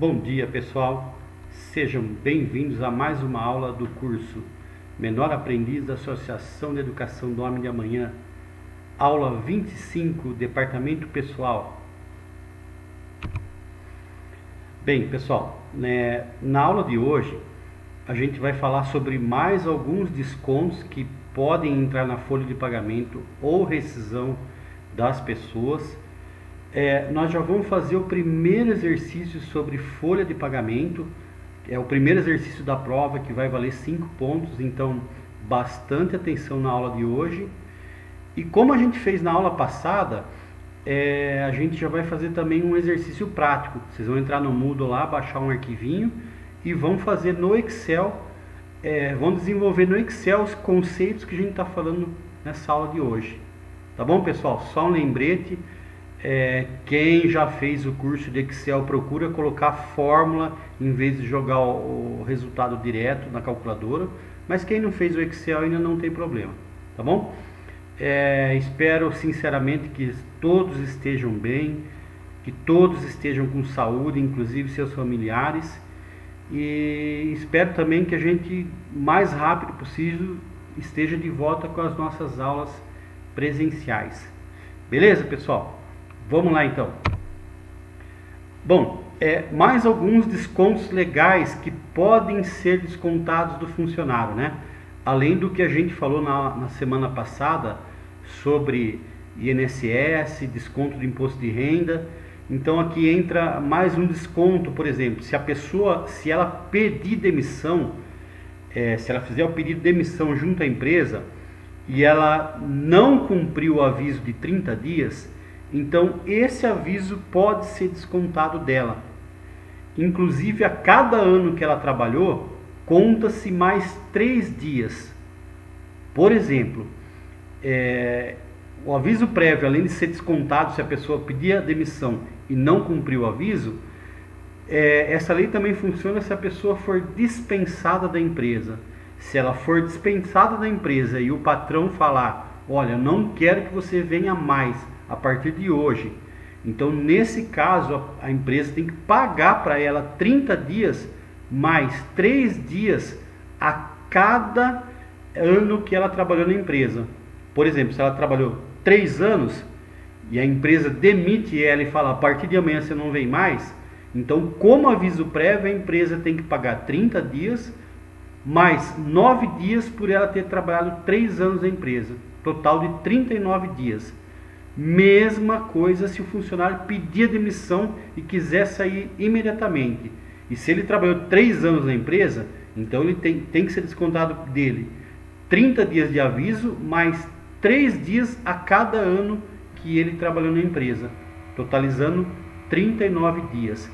Bom dia, pessoal. Sejam bem-vindos a mais uma aula do curso Menor Aprendiz da Associação de Educação do Homem de Amanhã. Aula 25, Departamento Pessoal. Bem, pessoal, na aula de hoje a gente vai falar sobre mais alguns descontos que podem entrar na folha de pagamento ou rescisão das pessoas. Nós já vamos fazer o primeiro exercício sobre folha de pagamento. É o primeiro exercício da prova, que vai valer 5 pontos, então bastante atenção na aula de hoje. E como a gente fez na aula passada, a gente já vai fazer também um exercício prático. Vocês vão entrar no Moodle lá, baixar um arquivinho e vão fazer no Excel, vão desenvolver no Excel os conceitos que a gente está falando nessa aula de hoje. Tá bom, pessoal? Só um lembrete. Quem já fez o curso de Excel, procura colocar fórmula em vez de jogar o resultado direto na calculadora, mas quem não fez o Excel ainda não tem problema, tá bom? Espero sinceramente que todos estejam bem, que todos estejam com saúde, inclusive seus familiares, e espero também que a gente, mais rápido possível, esteja de volta com as nossas aulas presenciais. Beleza, pessoal? Vamos lá então. Bom, mais alguns descontos legais que podem ser descontados do funcionário, né? Além do que a gente falou na semana passada sobre INSS, desconto do imposto de renda. Então aqui entra mais um desconto, por exemplo, se ela pedir demissão, se ela fizer o pedido de demissão junto à empresa e ela não cumpriu o aviso de 30 dias, então esse aviso pode ser descontado dela. Inclusive, a cada ano que ela trabalhou, conta-se mais 3 dias. Por exemplo, o aviso prévio, além de ser descontado se a pessoa pedir a demissão e não cumprir o aviso, essa lei também funciona se a pessoa for dispensada da empresa. Se ela for dispensada da empresa e o patrão falar: olha, eu não quero que você venha mais a partir de hoje, então nesse caso a empresa tem que pagar para ela 30 dias mais 3 dias a cada ano que ela trabalhou na empresa. Por exemplo, se ela trabalhou 3 anos e a empresa demite ela e fala: a partir de amanhã você não vem mais, então, como aviso prévio, a empresa tem que pagar 30 dias mais 9 dias por ela ter trabalhado 3 anos na empresa, total de 39 dias. Mesma coisa se o funcionário pedir a demissão e quiser sair imediatamente. E se ele trabalhou 3 anos na empresa, então ele tem que ser descontado dele 30 dias de aviso, mais 3 dias a cada ano que ele trabalhou na empresa, totalizando 39 dias.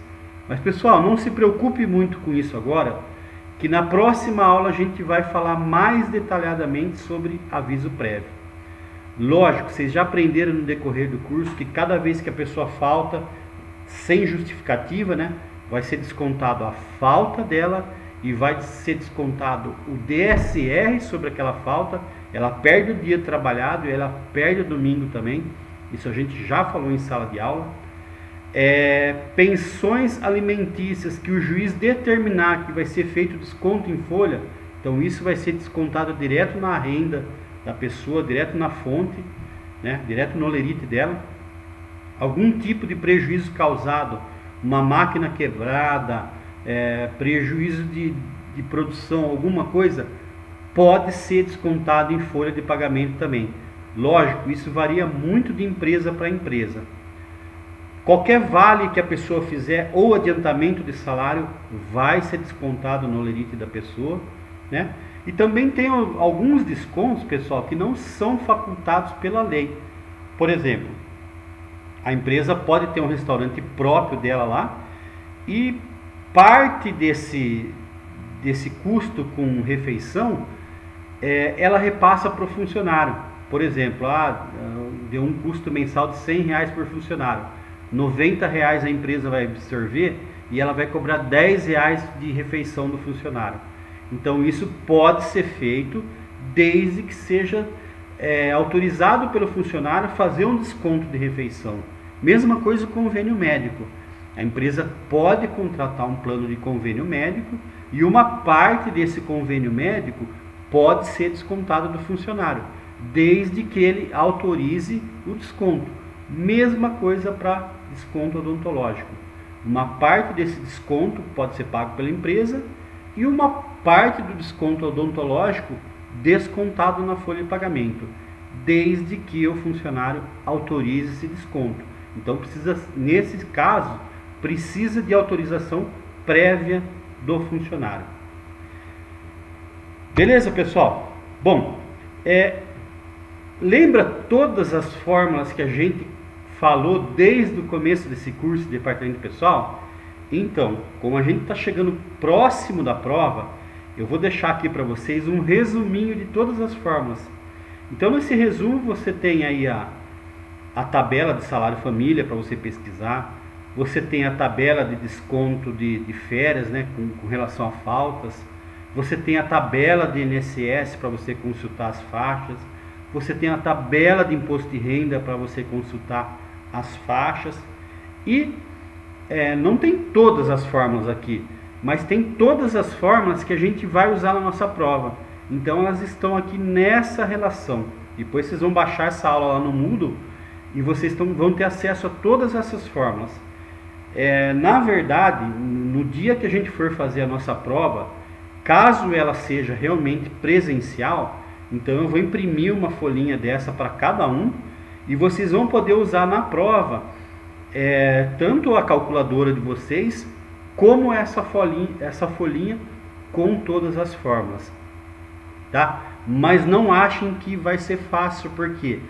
Mas, pessoal, não se preocupe muito com isso agora, que na próxima aula a gente vai falar mais detalhadamente sobre aviso prévio. Lógico, vocês já aprenderam no decorrer do curso que cada vez que a pessoa falta, sem justificativa, né, vai ser descontado a falta dela e vai ser descontado o DSR sobre aquela falta. Ela perde o dia trabalhado e ela perde o domingo também. Isso a gente já falou em sala de aula. Pensões alimentícias que o juiz determinar que vai ser feito desconto em folha, então isso vai ser descontado direto na renda da pessoa, direto na fonte, né, direto no olerite dela. Algum tipo de prejuízo causado, uma máquina quebrada, prejuízo de produção, alguma coisa, pode ser descontado em folha de pagamento também. Lógico, isso varia muito de empresa para empresa. Qualquer vale que a pessoa fizer ou adiantamento de salário vai ser descontado no olerite da pessoa, né? E também tem alguns descontos, pessoal, que não são facultados pela lei. Por exemplo, a empresa pode ter um restaurante próprio dela lá e parte desse custo com refeição, ela repassa para o funcionário. Por exemplo, deu um custo mensal de R$100 por funcionário. R$90 a empresa vai absorver e ela vai cobrar R$10 de refeição do funcionário. Então isso pode ser feito desde que seja autorizado pelo funcionário fazer um desconto de refeição. Mesma coisa com o convênio médico. A empresa pode contratar um plano de convênio médico e uma parte desse convênio médico pode ser descontado do funcionário, desde que ele autorize o desconto. Mesma coisa para desconto odontológico. Uma parte desse desconto pode ser pago pela empresa e uma parte do desconto odontológico descontado na folha de pagamento, desde que o funcionário autorize esse desconto. Então precisa, nesse caso, precisa de autorização prévia do funcionário. Beleza, pessoal? Bom, lembra todas as fórmulas que a gente falou desde o começo desse curso de departamento pessoal? Então, como a gente está chegando próximo da prova, eu vou deixar aqui para vocês um resuminho de todas as fórmulas. Então, nesse resumo você tem aí a tabela de salário família para você pesquisar. Você tem a tabela de desconto de férias, né, com relação a faltas. Você tem a tabela de INSS para você consultar as faixas. Você tem a tabela de imposto de renda para você consultar as faixas. E não tem todas as fórmulas aqui, mas tem todas as fórmulas que a gente vai usar na nossa prova. Então elas estão aqui nessa relação. Depois vocês vão baixar essa aula lá no Moodle e vocês vão ter acesso a todas essas fórmulas. Na verdade, no dia que a gente for fazer a nossa prova, caso ela seja realmente presencial, então eu vou imprimir uma folhinha dessa para cada um e vocês vão poder usar na prova tanto a calculadora de vocês como essa folhinha com todas as fórmulas, tá? Mas não achem que vai ser fácil, porque,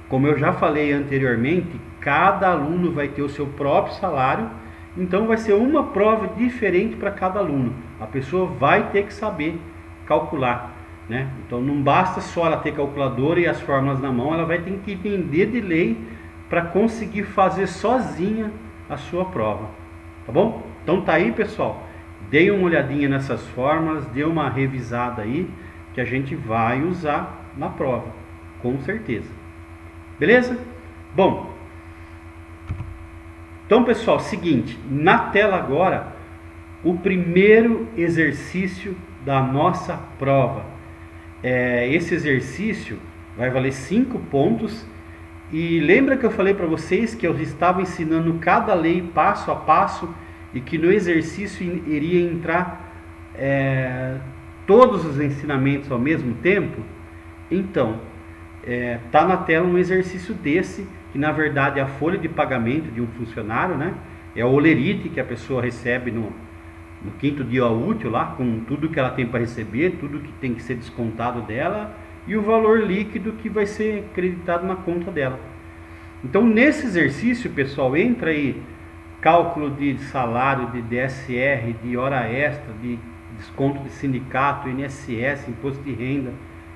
como eu já falei anteriormente, cada aluno vai ter o seu próprio salário, então vai ser uma prova diferente para cada aluno. A pessoa vai ter que saber calcular, né? Então não basta só ela ter calculadora e as fórmulas na mão, ela vai ter que entender de lei para conseguir fazer sozinha a sua prova, tá bom? Então tá aí, pessoal, dê uma olhadinha nessas fórmulas, dê uma revisada aí, que a gente vai usar na prova, com certeza. Beleza? Bom, então, pessoal, seguinte, na tela agora, o primeiro exercício da nossa prova. Esse exercício vai valer 5 pontos. E lembra que eu falei para vocês que eu estava ensinando cada lei passo a passo e que no exercício iria entrar todos os ensinamentos ao mesmo tempo? Então, tá na tela um exercício desse, que na verdade é a folha de pagamento de um funcionário, né? É o olerite que a pessoa recebe no 5º dia útil, lá com tudo que ela tem para receber, tudo que tem que ser descontado dela e o valor líquido que vai ser acreditado na conta dela. Então, nesse exercício, pessoal, entra aí cálculo de salário, de DSR, de hora extra, de desconto de sindicato, INSS, imposto de renda.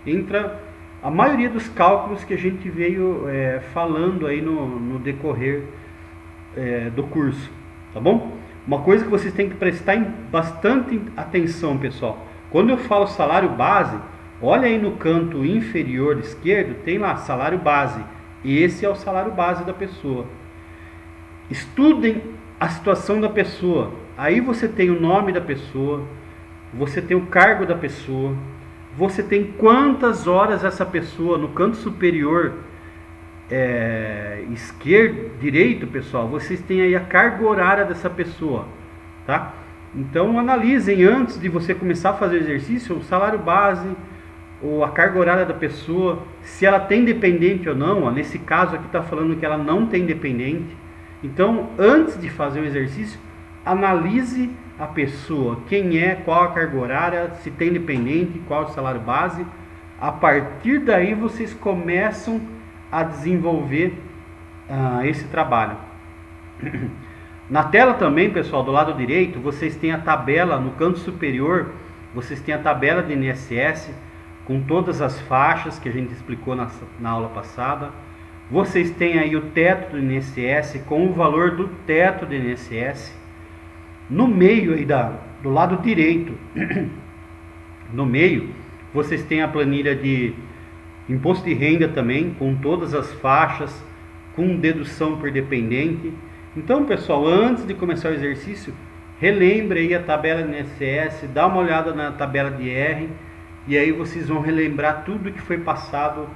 Entra a maioria dos cálculos que a gente veio falando aí no decorrer do curso, tá bom? Uma coisa que vocês têm que prestar bastante atenção, pessoal. Quando eu falo salário base, olha aí no canto inferior esquerdo, tem lá salário base. Esse é o salário base da pessoa. Estudem a situação da pessoa. Aí você tem o nome da pessoa, você tem o cargo da pessoa, você tem quantas horas essa pessoa, no canto superior direito, pessoal, vocês têm aí a carga horária dessa pessoa, tá? Então analisem antes de você começar a fazer o exercício o salário base ou a carga horária da pessoa, se ela tem dependente ou não. Nesse caso aqui está falando que ela não tem dependente. Então, antes de fazer o exercício, analise a pessoa, quem é, qual a carga horária, se tem dependente, qual o salário base. A partir daí vocês começam a desenvolver esse trabalho. Na tela também, pessoal, do lado direito, vocês têm a tabela, no canto superior, vocês têm a tabela de INSS, com todas as faixas que a gente explicou na aula passada. Vocês têm aí o teto do INSS, com o valor do teto do INSS. No meio aí do lado direito, no meio, vocês têm a planilha de imposto de renda também, com todas as faixas, com dedução por dependente. Então, pessoal, antes de começar o exercício, relembre aí a tabela de INSS, dá uma olhada na tabela de R, e aí vocês vão relembrar tudo que foi passado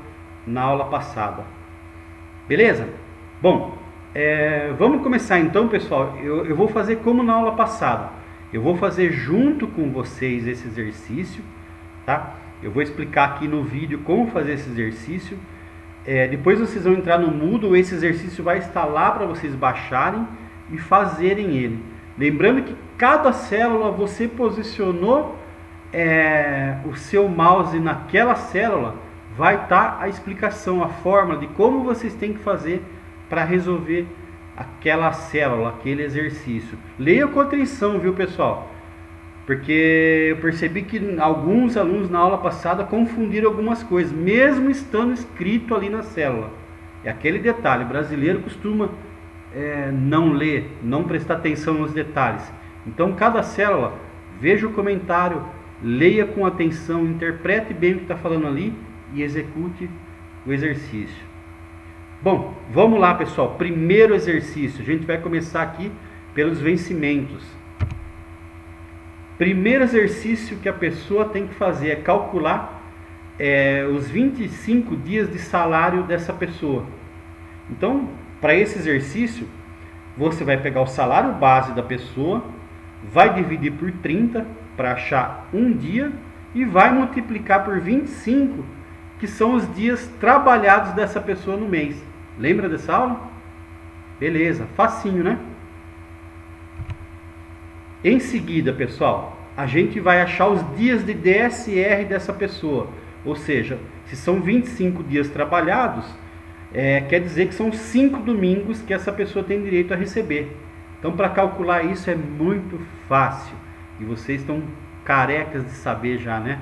na aula passada. Beleza? Bom, vamos começar então, pessoal. Eu vou fazer como na aula passada. Eu vou fazer junto com vocês esse exercício, tá? Eu vou explicar aqui no vídeo como fazer esse exercício. Depois vocês vão entrar no Moodle, esse exercício vai estar lá para vocês baixarem e fazerem ele. Lembrando que cada célula você posicionou o seu mouse naquela célula, vai estar a explicação, a fórmula de como vocês têm que fazer para resolver aquela célula, aquele exercício. Leia com atenção, viu, pessoal? Porque eu percebi que alguns alunos na aula passada confundiram algumas coisas, mesmo estando escrito ali na célula. É aquele detalhe, o brasileiro costuma não ler, não prestar atenção nos detalhes. Então, cada célula, veja o comentário, leia com atenção, interprete bem o que está falando ali e execute o exercício. Bom, vamos lá, pessoal. Primeiro exercício, a gente vai começar aqui pelos vencimentos. Primeiro exercício que a pessoa tem que fazer é calcular os 25 dias de salário dessa pessoa. Então, para esse exercício, você vai pegar o salário base da pessoa, vai dividir por 30 para achar um dia e vai multiplicar por 25, que são os dias trabalhados dessa pessoa no mês. Lembra dessa aula? Beleza, facinho, né? Em seguida, pessoal, a gente vai achar os dias de DSR dessa pessoa. Ou seja, se são 25 dias trabalhados, quer dizer que são 5 domingos que essa pessoa tem direito a receber. Então, para calcular isso é muito fácil. E vocês estão carecas de saber já, né?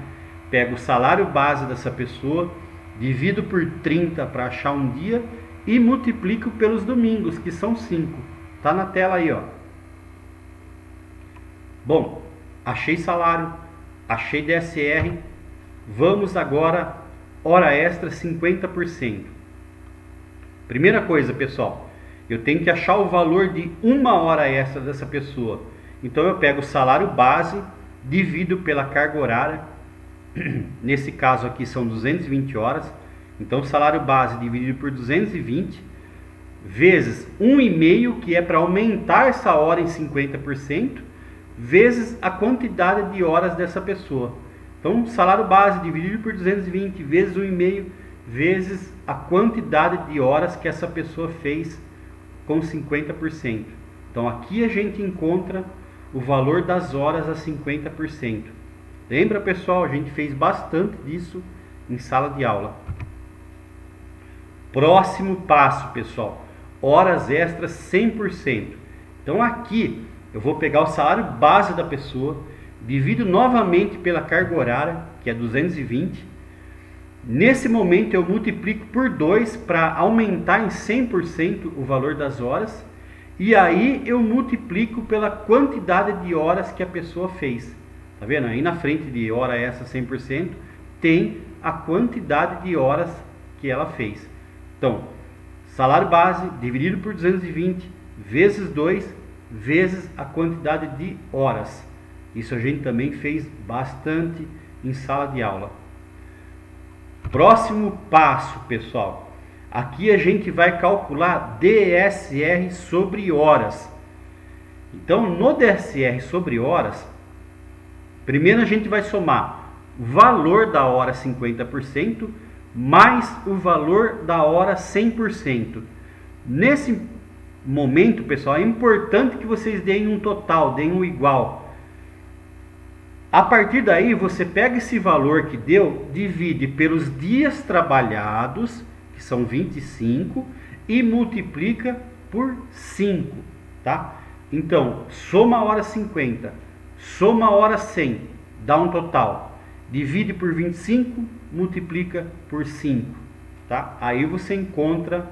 Pego o salário base dessa pessoa, divido por 30 para achar um dia e multiplico pelos domingos, que são 5. Tá na tela aí, ó. Bom, achei salário, achei DSR, vamos agora, hora extra 50%. Primeira coisa, pessoal, eu tenho que achar o valor de uma hora extra dessa pessoa. Então eu pego o salário base, divido pela carga horária, nesse caso aqui são 220 horas, então o salário base dividido por 220, vezes 1,5, que é para aumentar essa hora em 50%, vezes a quantidade de horas dessa pessoa. Então, salário base dividido por 220 vezes 1,5 vezes a quantidade de horas que essa pessoa fez com 50%. Então, aqui a gente encontra o valor das horas a 50%. Lembra, pessoal? A gente fez bastante disso em sala de aula. Próximo passo, pessoal. Horas extras 100%. Então, aqui eu vou pegar o salário base da pessoa, divido novamente pela carga horária, que é 220. Nesse momento eu multiplico por 2 para aumentar em 100% o valor das horas. E aí eu multiplico pela quantidade de horas que a pessoa fez. Tá vendo? Aí na frente de hora extra 100% tem a quantidade de horas que ela fez. Então, salário base dividido por 220 vezes 2 vezes a quantidade de horas. Isso a gente também fez bastante em sala de aula. Próximo passo, pessoal. Aqui a gente vai calcular DSR sobre horas. Então, no DSR sobre horas, primeiro a gente vai somar o valor da hora 50% mais o valor da hora 100%. Nesse momento, pessoal, é importante que vocês deem um total, deem um igual. A partir daí, você pega esse valor que deu, divide pelos dias trabalhados, que são 25, e multiplica por 5, tá? Então, soma a hora 50, soma a hora 100, dá um total. Divide por 25, multiplica por 5, tá? Aí você encontra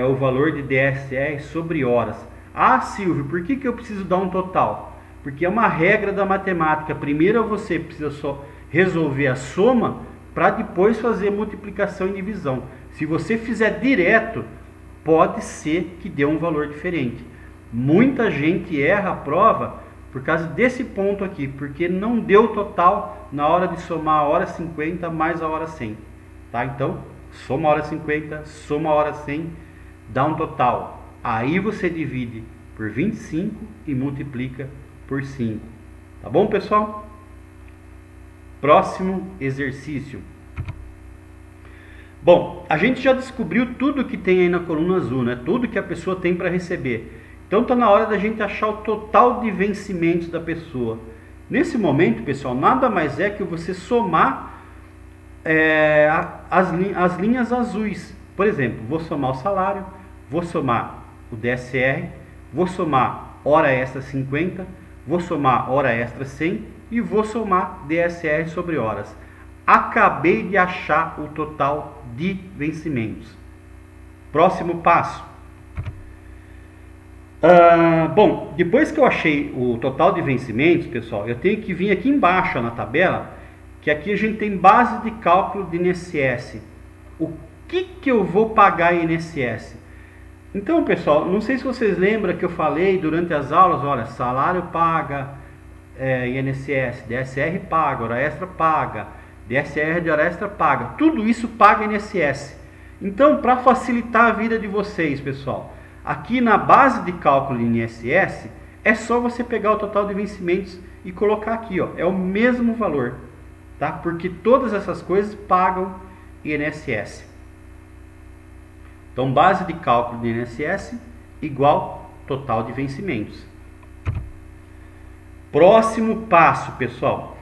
o valor de DSR sobre horas. Ah, Silvio, por que eu preciso dar um total? Porque é uma regra da matemática. Primeiro você precisa só resolver a soma para depois fazer multiplicação e divisão. Se você fizer direto, pode ser que dê um valor diferente. Muita gente erra a prova por causa desse ponto aqui, porque não deu total na hora de somar a hora 50 mais a hora 100. Tá? Então, soma a hora 50, soma a hora 100, dá um total. Aí você divide por 25 e multiplica por 5. Tá bom, pessoal? Próximo exercício. Bom, a gente já descobriu tudo que tem aí na coluna azul, né? Tudo que a pessoa tem para receber. Então está na hora da gente achar o total de vencimentos da pessoa. Nesse momento, pessoal, nada mais é que você somar as linhas azuis. Por exemplo, vou somar o salário, vou somar o DSR, vou somar hora extra 50, vou somar hora extra 100 e vou somar DSR sobre horas. Acabei de achar o total de vencimentos. Próximo passo. Bom, depois que eu achei o total de vencimentos, pessoal, eu tenho que vir aqui embaixo na tabela, que aqui a gente tem base de cálculo de INSS. O que eu vou pagar em INSS? Então, pessoal, não sei se vocês lembram que eu falei durante as aulas, olha, salário paga INSS, DSR paga, hora extra paga, DSR de hora extra paga, tudo isso paga INSS. Então, para facilitar a vida de vocês, pessoal, aqui na base de cálculo de INSS, é só você pegar o total de vencimentos e colocar aqui, ó, é o mesmo valor, tá? Porque todas essas coisas pagam INSS. Então, base de cálculo de INSS igual total de vencimentos. Próximo passo, pessoal.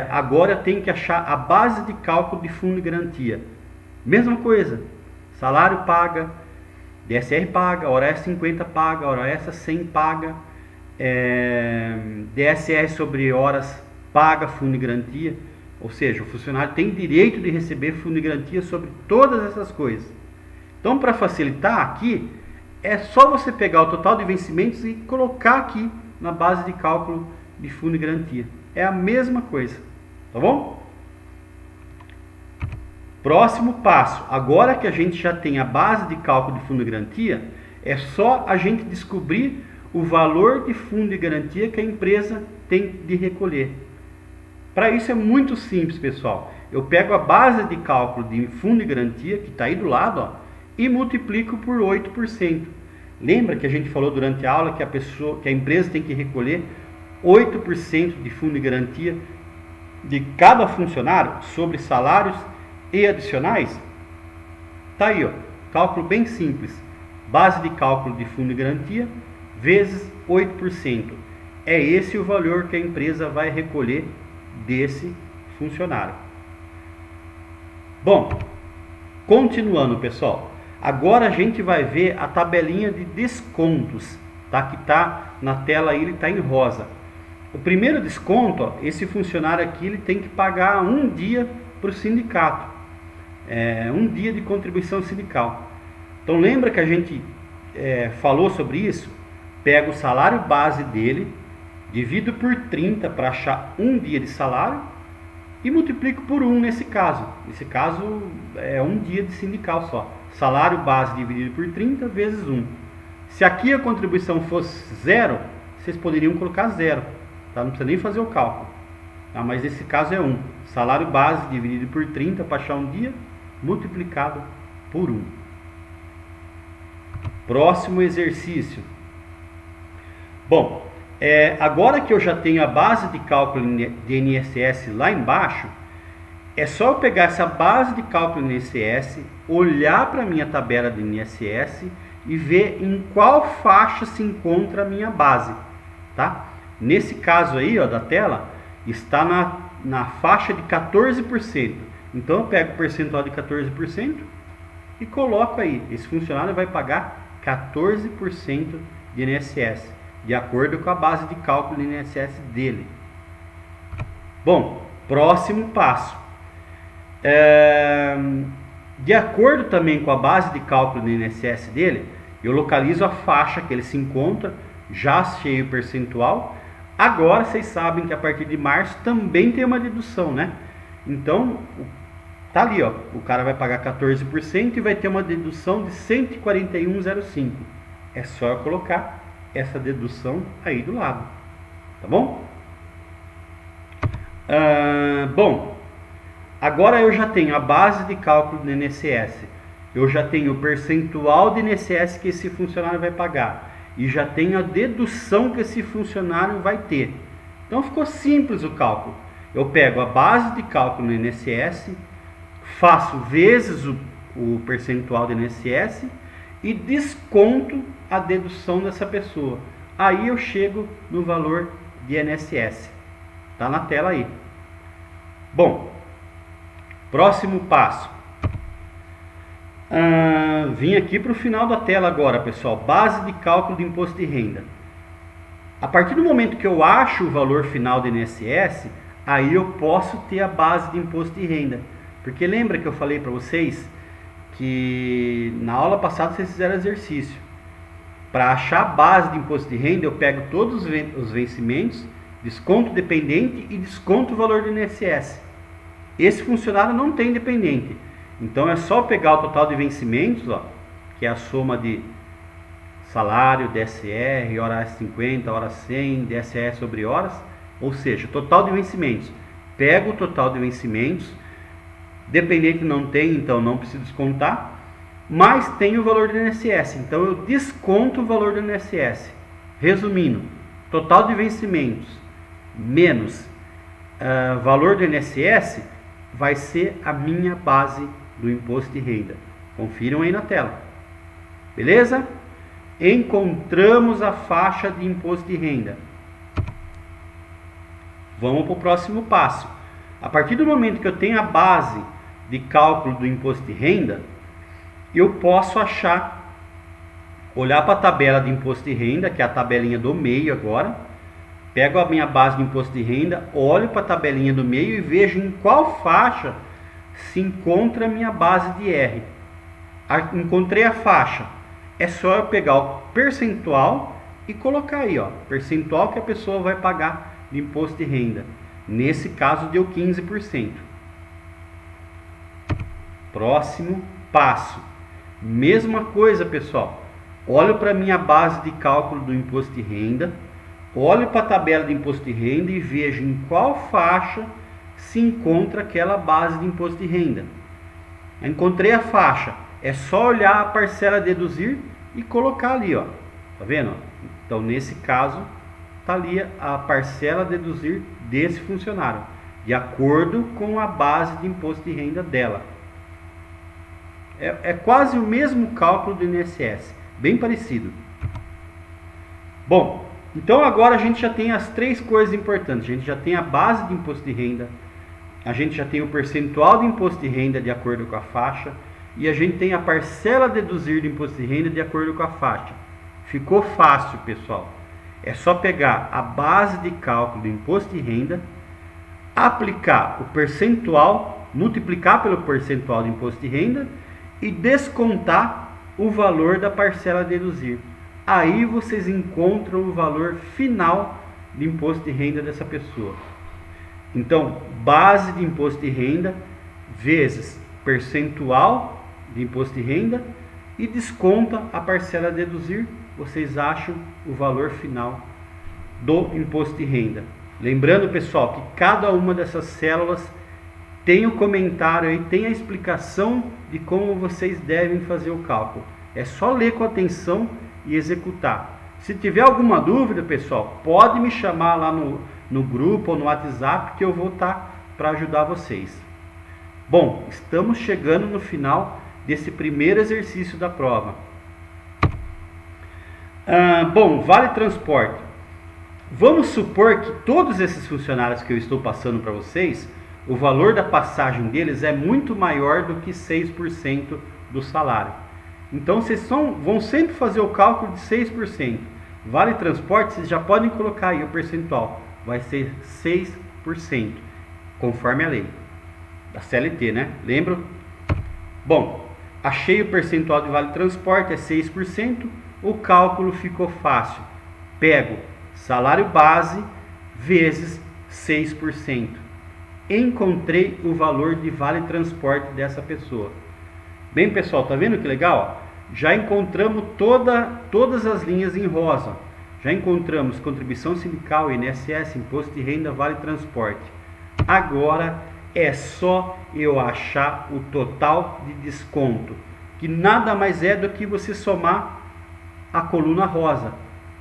Agora eu tenho que achar a base de cálculo de fundo de garantia. Mesma coisa, salário paga, DSR paga, hora extra 50 paga, hora extra 100 paga, DSR sobre horas paga fundo de garantia, ou seja, o funcionário tem direito de receber fundo de garantia sobre todas essas coisas. Então, para facilitar aqui, é só você pegar o total de vencimentos e colocar aqui na base de cálculo de fundo de garantia. É a mesma coisa, tá bom? Próximo passo, agora que a gente já tem a base de cálculo de fundo de garantia, é só a gente descobrir o valor de fundo de garantia que a empresa tem de recolher. Para isso é muito simples, pessoal. Eu pego a base de cálculo de fundo de garantia, que está aí do lado, ó, e multiplico por 8%. Lembra que a gente falou durante a aula que a empresa tem que recolher 8% de fundo de garantia de cada funcionário sobre salários e adicionais? Tá aí, ó, cálculo bem simples. Base de cálculo de fundo de garantia vezes 8%. É esse o valor que a empresa vai recolher desse funcionário. Bom, continuando, pessoal. Agora a gente vai ver a tabelinha de descontos, tá? Que tá na tela aí, ele está em rosa. O primeiro desconto, ó, esse funcionário aqui ele tem que pagar um dia para o sindicato, um dia de contribuição sindical. Então lembra que a gente falou sobre isso? Pega o salário base dele, divido por 30 para achar um dia de salário e multiplico por 1 nesse caso. Nesse caso é um dia de sindical só. Salário base dividido por 30 vezes 1. Se aqui a contribuição fosse 0, vocês poderiam colocar 0. Tá? Não precisa nem fazer o cálculo. Tá? Mas nesse caso é 1. Salário base dividido por 30 para achar um dia, multiplicado por 1. Próximo exercício. Bom, agora que eu já tenho a base de cálculo de INSS lá embaixo, é só eu pegar essa base de cálculo de INSS, olhar para a minha tabela de INSS e ver em qual faixa se encontra a minha base, tá? Nesse caso aí, ó, da tela, está na faixa de 14%. Então eu pego o percentual de 14% e coloco aí. Esse funcionário vai pagar 14% de INSS, de acordo com a base de cálculo de INSS dele. Bom, próximo passo. De acordo também com a base de cálculo do INSS dele, eu localizo a faixa que ele se encontra, já achei o percentual. Agora vocês sabem que a partir de março também tem uma dedução, né? Então, tá ali, ó, o cara vai pagar 14% e vai ter uma dedução de 141,05. é só eu colocar essa dedução aí do lado, tá bom? Bom, agora eu já tenho a base de cálculo do INSS, eu já tenho o percentual de INSS que esse funcionário vai pagar e já tenho a dedução que esse funcionário vai ter. Então ficou simples o cálculo. Eu pego a base de cálculo do INSS, faço vezes o percentual do INSS e desconto a dedução dessa pessoa. Aí eu chego no valor de INSS. Está na tela aí. Bom, próximo passo. Vim aqui para o final da tela agora, pessoal. Base de cálculo do imposto de renda. A partir do momento que eu acho o valor final do INSS, aí eu posso ter a base de imposto de renda. Porque lembra que eu falei para vocês que na aula passada vocês fizeram exercício. Para achar a base de imposto de renda, eu pego todos os vencimentos, desconto dependente e desconto o valor do INSS. Esse funcionário não tem dependente. Então é só pegar o total de vencimentos, ó, que é a soma de salário, DSR, hora 50, hora 100, DSR sobre horas, ou seja, total de vencimentos. Pego o total de vencimentos, dependente não tem, então não preciso descontar, mas tem o valor do INSS, então eu desconto o valor do INSS. Resumindo, total de vencimentos menos valor do INSS vai ser a minha base do imposto de renda. Confiram aí na tela. Beleza? Encontramos a faixa de imposto de renda. Vamos para o próximo passo. A partir do momento que eu tenho a base de cálculo do imposto de renda, eu posso olhar para a tabela de imposto de renda, que é a tabelinha do meio agora. Pego a minha base de imposto de renda, olho para a tabelinha do meio e vejo em qual faixa se encontra a minha base de R. Encontrei a faixa. É só eu pegar o percentual e colocar aí, ó, percentual que a pessoa vai pagar de imposto de renda. Nesse caso deu 15%. Próximo passo. Mesma coisa, pessoal. Olho para a minha base de cálculo do imposto de renda, olho para a tabela de imposto de renda e vejo em qual faixa se encontra aquela base de imposto de renda. Encontrei a faixa. É só olhar a parcela a deduzir e colocar ali, ó. Tá vendo? Então, nesse caso, tá ali a parcela a deduzir desse funcionário, de acordo com a base de imposto de renda dela. É quase o mesmo cálculo do INSS, bem parecido. Bom, então agora a gente já tem as três coisas importantes. A gente já tem a base de imposto de renda, a gente já tem o percentual de imposto de renda de acordo com a faixa, e a gente tem a parcela a deduzir do imposto de renda de acordo com a faixa. Ficou fácil, pessoal. É só pegar a base de cálculo do imposto de renda, aplicar o percentual, multiplicar pelo percentual do imposto de renda e descontar o valor da parcela a deduzir. Aí vocês encontram o valor final de imposto de renda dessa pessoa. Então, base de imposto de renda vezes percentual de imposto de renda e desconta a parcela a deduzir, vocês acham o valor final do imposto de renda. Lembrando, pessoal, que cada uma dessas células tem o comentário aí, tem a explicação de como vocês devem fazer o cálculo. É só ler com atenção e executar. Se tiver alguma dúvida, pessoal, pode me chamar lá no grupo ou no WhatsApp que eu vou estar para ajudar vocês. Bom, estamos chegando no final desse primeiro exercício da prova. Bom, vale transporte. Vamos supor que todos esses funcionários que eu estou passando para vocês, o valor da passagem deles é muito maior do que 6% do salário. Então vocês vão sempre fazer o cálculo de 6%. Vale transporte, vocês já podem colocar aí o percentual. Vai ser 6%, conforme a lei da CLT, né? Lembra? Bom, achei o percentual de vale transporte, é 6%. O cálculo ficou fácil. Pego salário base vezes 6%. Encontrei o valor de vale transporte dessa pessoa. Bem, pessoal, tá vendo que legal? já encontramos todas as linhas em rosa. Já encontramos contribuição sindical, INSS, imposto de renda, vale transporte. Agora é só eu achar o total de desconto, que nada mais é do que você somar a coluna rosa.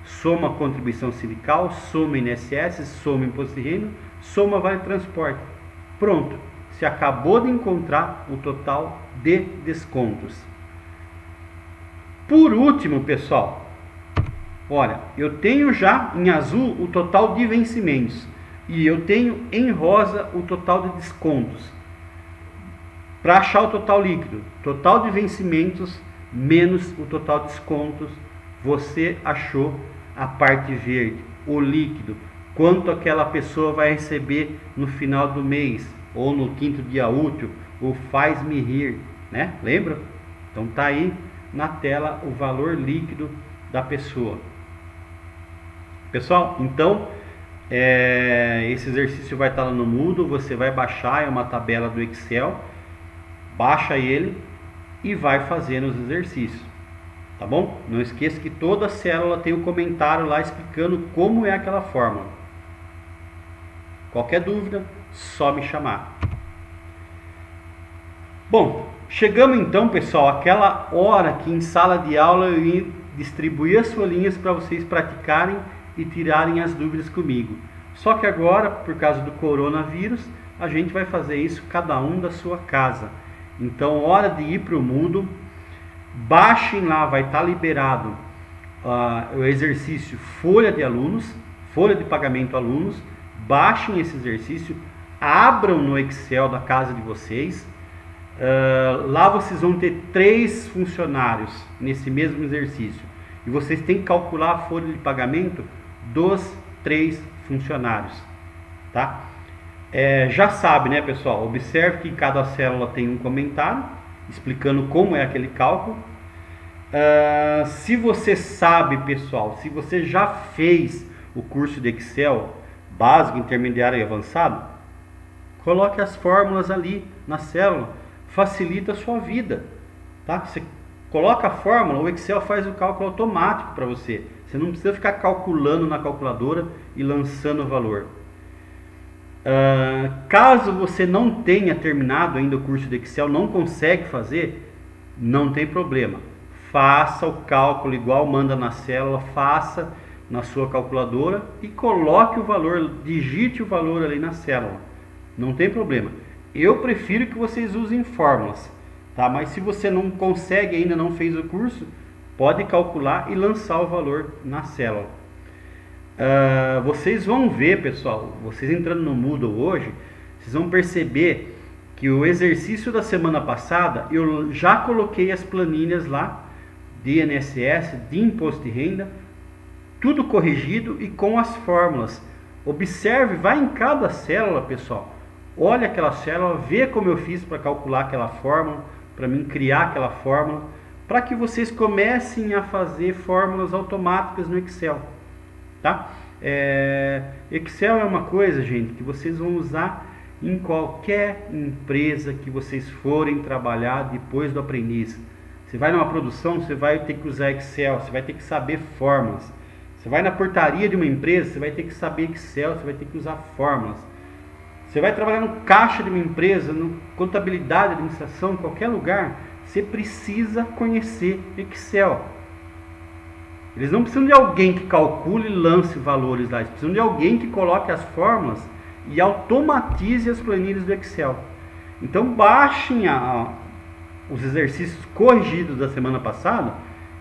Soma a contribuição sindical, soma INSS, soma imposto de renda, soma vale transporte. Pronto, você acabou de encontrar o total de descontos. Por último, pessoal, olha, eu tenho já em azul o total de vencimentos e eu tenho em rosa o total de descontos. Para achar o total líquido, total de vencimentos menos o total de descontos, você achou a parte verde, o líquido, quanto aquela pessoa vai receber no final do mês, ou no quinto dia útil, ou faz-me rir, né? Lembra? Então tá aí na tela o valor líquido da pessoa. Pessoal, então esse exercício vai estar lá no Moodle, você vai baixar, é uma tabela do Excel, baixa ele e vai fazendo os exercícios, tá bom? Não esqueça que toda célula tem um comentário lá explicando como é aquela fórmula. Qualquer dúvida, só me chamar. Bom, chegamos então, pessoal, àquela hora que em sala de aula eu ia distribuir as folhinhas para vocês praticarem e tirarem as dúvidas comigo. Só que agora, por causa do coronavírus, a gente vai fazer isso cada um da sua casa. Então, hora de ir para o Moodle, baixem lá, vai estar liberado o exercício folha de alunos, folha de pagamento alunos, baixem esse exercício, abram no Excel da casa de vocês, lá vocês vão ter 3 funcionários nesse mesmo exercício, e vocês têm que calcular a folha de pagamento dos 3 funcionários, tá? Já sabe, né, pessoal? Observe que cada célula tem um comentário explicando como é aquele cálculo. Se você sabe, pessoal, se você já fez o curso de Excel básico, intermediário e avançado, coloque as fórmulas ali na célula, facilita a sua vida, tá? Você coloca a fórmula, o Excel faz o cálculo automático para você. Você não precisa ficar calculando na calculadora e lançando o valor. Caso você não tenha terminado ainda o curso de Excel, não consegue fazer, não tem problema. Faça o cálculo igual manda na célula, faça na sua calculadora e coloque o valor, digite o valor ali na célula. Não tem problema. Eu prefiro que vocês usem fórmulas, tá? Mas se você não consegue ainda, não fez o curso, pode calcular e lançar o valor na célula. Vocês vão ver, pessoal, vocês entrando no Moodle hoje, vocês vão perceber que o exercício da semana passada eu já coloquei as planilhas lá de INSS, de imposto de renda, tudo corrigido e com as fórmulas. Observe, vai em cada célula, pessoal, olha aquela célula, vê como eu fiz para calcular aquela fórmula, para mim criar aquela fórmula, para que vocês comecem a fazer fórmulas automáticas no Excel, tá? Excel é uma coisa, gente, que vocês vão usar em qualquer empresa que vocês forem trabalhar depois do aprendiz. Você vai numa produção, você vai ter que usar Excel, você vai ter que saber fórmulas. Você vai na portaria de uma empresa, você vai ter que saber Excel, você vai ter que usar fórmulas. Você vai trabalhar no caixa de uma empresa, no contabilidade, administração, em qualquer lugar, você precisa conhecer Excel. Eles não precisam de alguém que calcule e lance valores lá, eles precisam de alguém que coloque as fórmulas e automatize as planilhas do Excel. Então baixem os exercícios corrigidos da semana passada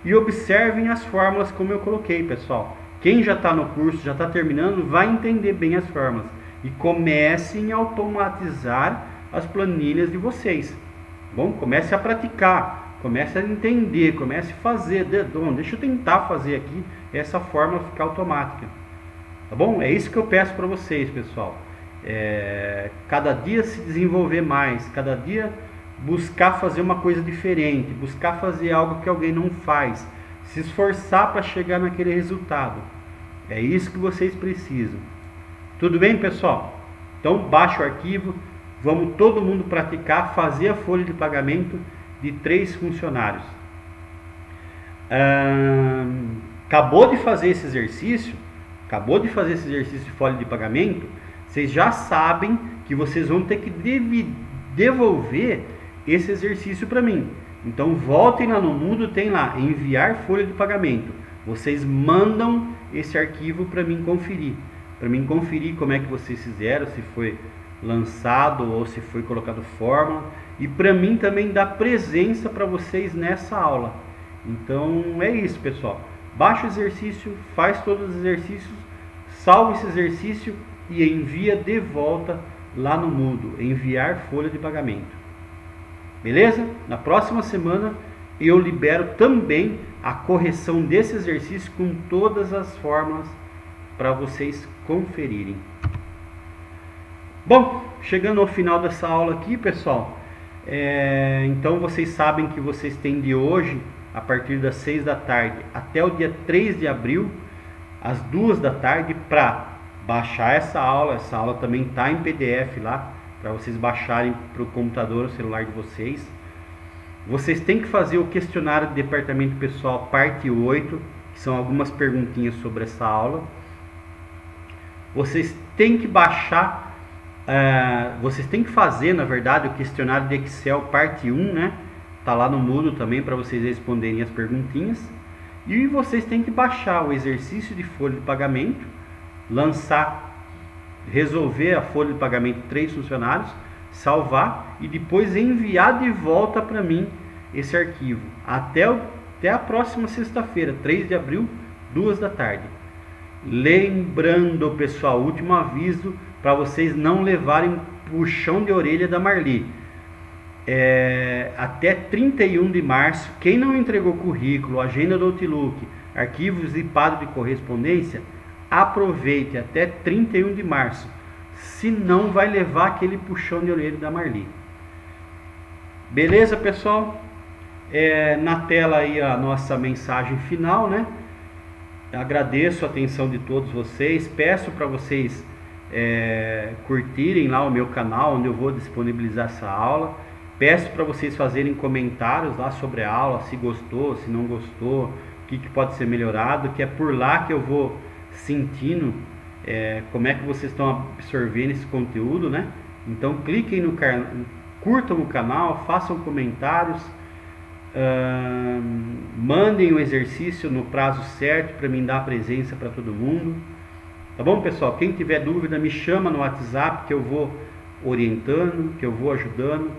e observem as fórmulas como eu coloquei, pessoal. Quem já está no curso, já está terminando, vai entender bem as fórmulas. E comecem a automatizar as planilhas de vocês. Bom, comece a praticar, comece a entender, comece a fazer. Deixa eu tentar fazer aqui essa fórmula ficar automática. Tá bom? É isso que eu peço para vocês, pessoal. Cada dia se desenvolver mais, cada dia buscar fazer uma coisa diferente, buscar fazer algo que alguém não faz, se esforçar para chegar naquele resultado. É isso que vocês precisam. Tudo bem, pessoal? Então baixa o arquivo, vamos todo mundo praticar, fazer a folha de pagamento de 3 funcionários. acabou de fazer esse exercício de folha de pagamento, vocês já sabem que vocês vão ter que devolver esse exercício para mim. Então voltem lá no Moodle, tem lá enviar folha de pagamento. Vocês mandam esse arquivo para mim conferir, como é que vocês fizeram, se foi lançado ou se foi colocado fórmula, e para mim também dar presença para vocês nessa aula. Então é isso, pessoal. Baixa o exercício, faz todos os exercícios, salva esse exercício e envia de volta lá no Moodle, enviar folha de pagamento. Beleza? Na próxima semana eu libero também a correção desse exercício com todas as fórmulas para vocês conferirem. Bom, chegando ao final dessa aula aqui, pessoal, então vocês sabem que vocês têm de hoje, a partir das 6 da tarde até o dia 3 de abril, às 2 da tarde, para baixar essa aula. Essa aula também está em PDF lá, para vocês baixarem para o computador ou celular de vocês. Vocês têm que fazer o questionário de departamento pessoal, parte 8, que são algumas perguntinhas sobre essa aula. Vocês têm que baixar, vocês têm que fazer, na verdade, o questionário de Excel, parte 1, né? Tá lá no Moodle também para vocês responderem as perguntinhas. E vocês têm que baixar o exercício de folha de pagamento, resolver a folha de pagamento de 3 funcionários, salvar e depois enviar de volta para mim esse arquivo até a próxima sexta-feira, 3 de abril, 2 da tarde. Lembrando, pessoal, último aviso para vocês não levarem puxão de orelha da Marli. Até 31 de março, quem não entregou currículo, agenda do Outlook, arquivos zipados de correspondência, aproveite até 31 de março, senão vai levar aquele puxão de orelha da Marli. Beleza, pessoal? Na tela aí a nossa mensagem final, né? Agradeço a atenção de todos vocês, peço para vocês curtirem lá o meu canal, onde eu vou disponibilizar essa aula. Peço para vocês fazerem comentários lá sobre a aula, se gostou, se não gostou, o que pode ser melhorado, que é por lá que eu vou sentindo como é que vocês estão absorvendo esse conteúdo, né? Então cliquem no canal, curtam o canal, façam comentários, mandem o exercício no prazo certo para mim dar a presença para todo mundo. Tá bom, pessoal? Quem tiver dúvida me chama no WhatsApp que eu vou orientando, que eu vou ajudando.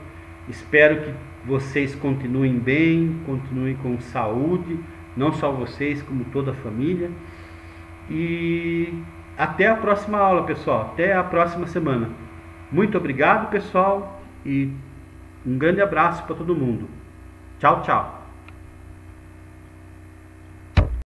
Espero que vocês continuem bem, continuem com saúde, não só vocês, como toda a família. E até a próxima aula, pessoal. Até a próxima semana. Muito obrigado, pessoal, e um grande abraço para todo mundo. Tchau, tchau.